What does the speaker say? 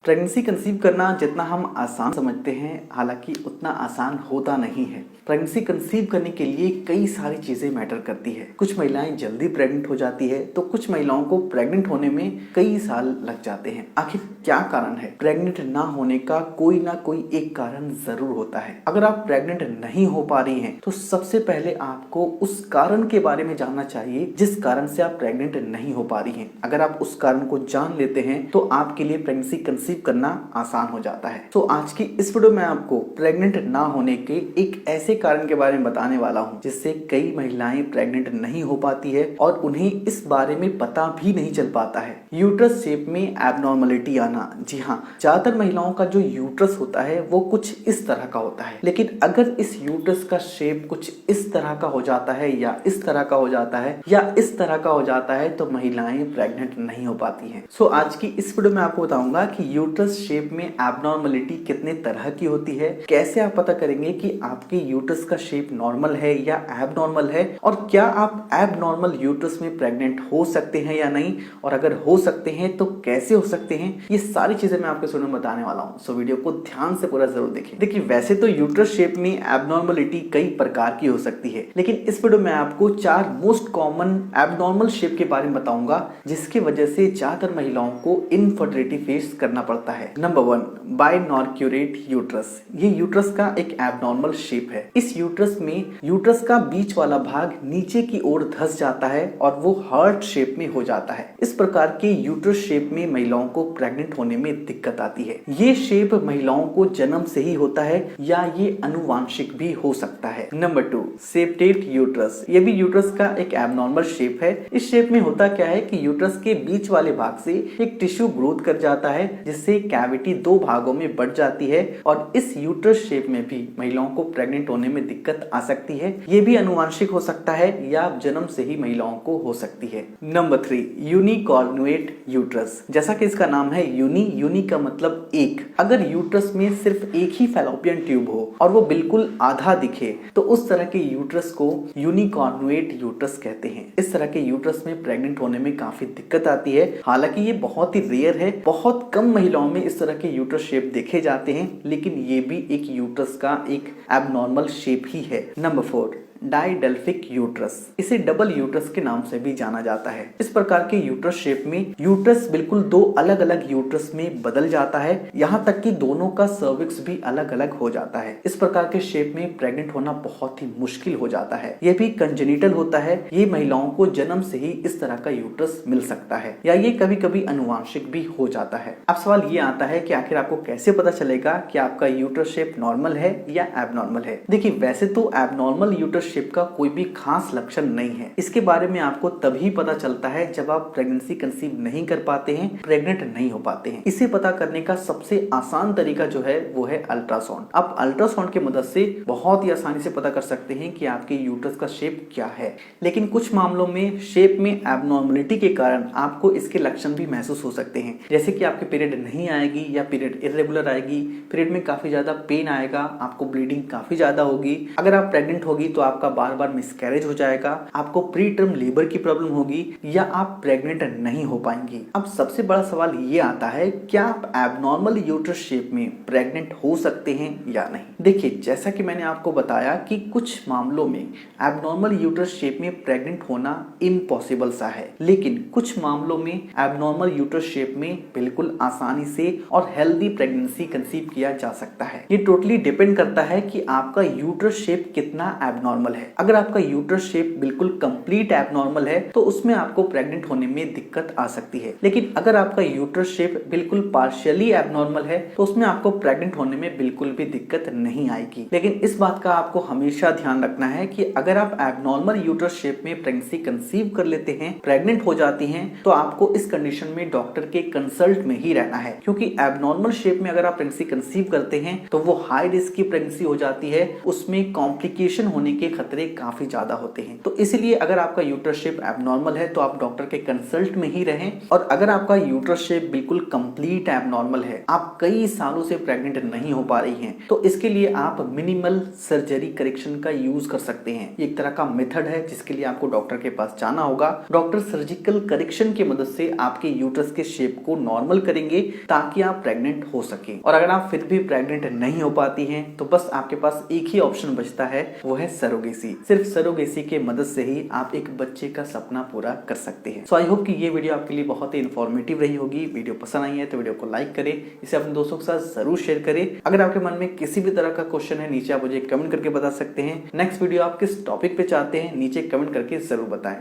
Pregnancy conceive करना जितना हम आसान समझते हैं हालांकि उतना आसान होता नहीं है। प्रेगनेंसी कंसीव करने के लिए कई सारी चीजें मैटर करती है। कुछ महिलाएं जल्दी प्रेग्नेंट हो जाती है तो कुछ महिलाओं को प्रेग्नेंट होने में कई साल लग जाते हैं। आखिर क्या कारण है? प्रेग्नेंट ना होने का कोई ना कोई एक कारण जरूर होता है। अगर आप प्रेग्नेंट नहीं हो पा रही हैं तो सबसे पहले आपको उस कारण के बारे में जानना चाहिए जिस कारण से आप प्रेग्नेंट नहीं हो पा रही हैं। अगर आप उस कारण को जान लेते हैं तो आपके लिए प्रेगनेंसी कंसीव करना आसान हो जाता है। तो आज की इस वीडियो में आपको प्रेग्नेंट ना होने के एक ऐसे कारण के बारे में बताने वाला हूं जिससे कई महिलाएं प्रेग्नेंट नहीं हो पाती है और उन्हें इस बारे में पता भी नहीं चल पाता है। यूट्रस शेप में एबनॉर्मलिटी आना। जी हाँ, ज्यादातर महिलाओं का जो यूट्रस होता है वो कुछ इस तरह का होता है, लेकिन अगर इस यूट्रस का शेप कुछ इस तरह का हो जाता है या इस तरह का हो जाता है या इस तरह का हो जाता है तो महिलाएं प्रेग्नेंट नहीं हो पाती हैं। सो आज की इस वीडियो में आपको बताऊंगा कि यूट्रस शेप में एबनॉर्मलिटी कितने तरह की होती है, कैसे आप पता करेंगे कि आपके यूट्रस का शेप नॉर्मल है या एबनॉर्मल है, और क्या आप एबनॉर्मल यूट्रस में प्रेग्नेंट हो सकते हैं या नहीं, और अगर हो सकते हैं तो कैसे हो सकते हैं। ये सारी चीजें मैं आपको सुनने बताने वाला हूं। सो वीडियो को ध्यान से पूरा जरूर देखें। देखिए, वैसे तो यूट्रस शेप में एबनॉर्मलिटी कई प्रकार की हो सकती है, लेकिन इस वीडियो में आपको 4 मोस्ट कॉमन एबनॉर्मल शेप के बारे में बताऊंगा जिसकी वजह से ज्यादातर महिलाओं को इनफर्टिलिटी फेस करना पड़ता है। Number 1, bicornuate uterus. ये यूट्रस का एक एबनॉर्मल शेप है। इस यूट्रस में यूट्रस का बीच वाला भाग नीचे की ओर धंस जाता है और वो हार्ट शेप में हो जाता है। इस प्रकार के यूट्रस शेप में महिलाओं को प्रेग्नेंट होने में दिक्कत आती है। ये शेप महिलाओं को जन्म से ही होता है या ये अनुवांशिक भी हो सकता है। Number 2, septate uterus. ये भी यूट्रस का एक एबनॉर्मल शेप है। इस शेप में होता क्या है कि यूट्रस के बीच वाले भाग से एक टिश्यू ग्रोथ कर जाता है जिससे कैविटी 2 भागों में बढ़ जाती है और इस यूट्रस शेप में भी महिलाओं को प्रेग्नेंट होने में दिक्कत आ सकती है। ये भी अनुवांशिक हो सकता है या जन्म से ही महिलाओं को हो सकती है। Number 3, unicornuate uterus. जैसा कि इसका नाम है यूनी का मतलब एक। अगर यूट्रस में सिर्फ एक ही फैलोपियन ट्यूब हो और वो बिल्कुल आधा दिखे तो उस तरह के यूट्रस को यूनिकॉर्नुएट यूट्रस कहते हैं। इस तरह के यूट्रस में प्रेग्नेंट होने में काफी दिक्कत आती है। हालांकि ये बहुत ही रेयर है, बहुत कम महिलाओं में इस तरह के यूट्रस शेप देखे जाते हैं, लेकिन ये भी एक यूट्रस का एक एबनॉर्मल शेप ही है। Number 4, didelphic uterus. इसे डबल यूट्रस के नाम से भी जाना जाता है। इस प्रकार के यूट्रस शेप में यूट्रस बिल्कुल 2 अलग अलग यूट्रस में बदल जाता है, यहाँ तक कि दोनों का सर्विक्स भी अलग अलग हो जाता है। इस प्रकार के शेप में प्रेग्नेंट होना बहुत ही मुश्किल हो जाता है। यह भी कंजेनिटल होता है। ये महिलाओं को जन्म से ही इस तरह का यूट्रस मिल सकता है या ये कभी कभी अनुवांशिक भी हो जाता है। अब सवाल ये आता है कि आखिर आपको कैसे पता चलेगा कि आपका यूट्रस शेप नॉर्मल है या एबनॉर्मल है। देखिए, वैसे तो एबनॉर्मल यूट्रस शेप का कोई भी खास लक्षण नहीं है। इसके बारे में आपको तभी पता चलता है जब आप प्रेगनेंसी कंसीव नहीं कर पाते हैं, प्रेग्नेंट नहीं हो पाते हैं। इसे पता करने का सबसे आसान तरीका जो है वो है अल्ट्रासाउंड। आप अल्ट्रासाउंड की मदद से बहुत ही आसानी से पता कर सकते हैं कि आपके यूट्रस का शेप क्या है। लेकिन कुछ मामलों में शेप में एबनॉर्मलिटी के कारण आपको इसके लक्षण भी महसूस हो सकते हैं, जैसे कि आपके पीरियड नहीं आएगी या पीरियड इरेगुलर आएगी, पीरियड में काफी ज्यादा पेन आएगा, आपको ब्लीडिंग काफी ज्यादा होगी। अगर आप प्रेग्नेंट होगी तो आपका बार मिसकैरेज हो जाएगा, आपको प्री टर्म लेबर की प्रॉब्लम होगी या आप प्रेग्नेंट नहीं हो पाएंगी। अब सबसे बड़ा सवाल ये आता है, क्या आप एबनॉर्मल यूट्रस शेप में प्रेग्नेंट हो सकते हैं या नहीं। देखिए, जैसा कि मैंने आपको बताया कि कुछ मामलों में एबनॉर्मल यूट्रस शेप में प्रेग्नेंट होना इम्पॉसिबल सा है, लेकिन कुछ मामलों में एबनॉर्मल यूट्रस शेप में बिल्कुल आसानी से और हेल्दी प्रेगनेंसी कंसीव किया जा सकता है। ये टोटली डिपेंड करता है कि आपका यूट्रस शेप कितना एबनॉर्मल है। अगर आपका यूट्रस शेप बिल्कुल कंप्लीट एबनॉर्मल है तो उसमें आपको प्रेग्नेंट होने में दिक्कत आ सकती है, लेकिन अगर आपका यूट्रस शेप बिल्कुल पार्शियली एबनॉर्मल है तो उसमें आपको प्रेग्नेंट होने में बिल्कुल भी दिक्कत नहीं आएगी। लेकिन इस बात का आपको हमेशा ध्यान रखना है कि अगर आप एबनॉर्मल यूट्रस शेप में प्रेगनेंसी कंसीव कर लेते हैं, प्रेग्नेंट हो जाती हैं, तो आपको इस कंडीशन में डॉक्टर के कंसल्ट में ही रहना है, क्योंकि एबनॉर्मल शेप में अगर आप प्रेगनेंसी कंसीव करते हैं तो वो हाई रिस्क की प्रेगनेंसी हो जाती है। उसमें कॉम्प्लिकेशन होने के खतरे काफी ज्यादा होते हैं। तो इसलिए अगर आपका यूट्रस शेप एबनॉर्मल है तो आप डॉक्टर के कंसल्ट में ही रहें। और अगर आपका यूट्रस शेप बिल्कुल कंप्लीट एबनॉर्मल है, आप कई सालों से प्रेग्नेंट नहीं हो पा रही हैं, तो इसके लिए आप मिनिमल सर्जरी करेक्शन का यूज कर सकते हैं। ये एक तरह का मेथड है जिसके लिए आपको डॉक्टर के पास जाना होगा। डॉक्टर सर्जिकल करेक्शन की मदद से आपके यूट्रस के शेप को नॉर्मल करेंगे ताकि आप प्रेग्नेंट हो सके। और अगर आप फिर भी प्रेग्नेंट नहीं हो पाती हैं तो बस आपके पास एक ही ऑप्शन बचता है, वो है सरोगेसी। सिर्फ सरोगेसी के मदद से ही आप एक बच्चे का सपना पूरा कर सकते हैं। सो आई होप कि ये वीडियो आपके लिए बहुत ही इन्फॉर्मेटिव रही होगी। वीडियो पसंद आई है तो वीडियो को लाइक करें, इसे अपने दोस्तों के साथ जरूर शेयर करें। अगर आपके मन में किसी भी तरह का क्वेश्चन है, नीचे आप मुझे कमेंट करके बता सकते हैं। नेक्स्ट वीडियो आप किस टॉपिक पे चाहते हैं, नीचे कमेंट करके जरूर बताएं।